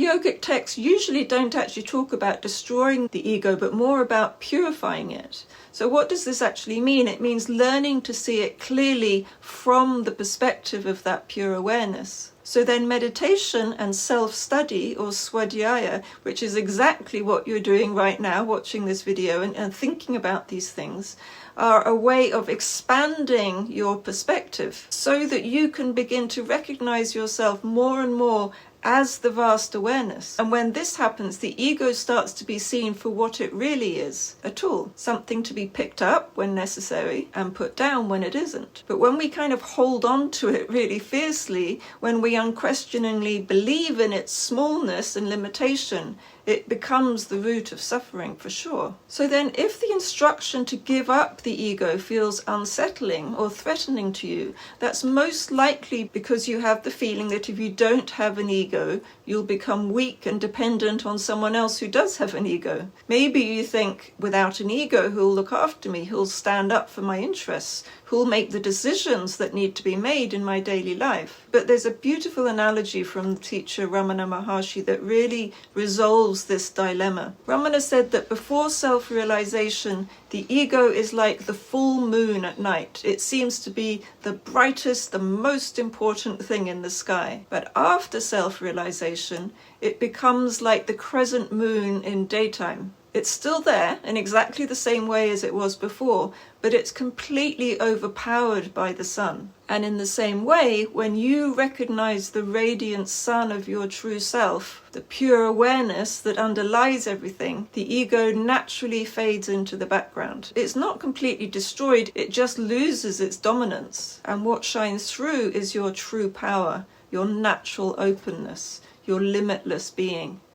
yogic texts usually don't actually talk about destroying the ego, but more about purifying it. So what does this actually mean? It means learning to see it clearly from the perspective of that pure awareness. So then meditation and self-study, or swadhyaya, which is exactly what you're doing right now, watching this video and thinking about these things, are a way of expanding your perspective so that you can begin to recognize yourself more and more as the vast awareness. And when this happens, the ego starts to be seen for what it really is, a tool, something to be picked up when necessary and put down when it isn't. But when we kind of hold on to it really fiercely, when we unquestioningly believe in its smallness and limitation, it becomes the root of suffering for sure. So then if the instruction to give up the ego feels unsettling or threatening to you, that's most likely because you have the feeling that if you don't have an ego, you'll become weak and dependent on someone else who does have an ego. Maybe you think, without an ego, who'll look after me, who'll stand up for my interests, who'll make the decisions that need to be made in my daily life. But there's a beautiful analogy from teacher Ramana Maharshi that really resolves this dilemma. Ramana said that before self-realization, the ego is like the full moon at night. It seems to be the brightest, the most important thing in the sky. But after self-realization, it becomes like the crescent moon in daytime. It's still there in exactly the same way as it was before, but it's completely overpowered by the sun. And in the same way, when you recognize the radiant sun of your true self, the pure awareness that underlies everything, the ego naturally fades into the background. It's not completely destroyed, it just loses its dominance. And what shines through is your true power, your natural openness, your limitless being.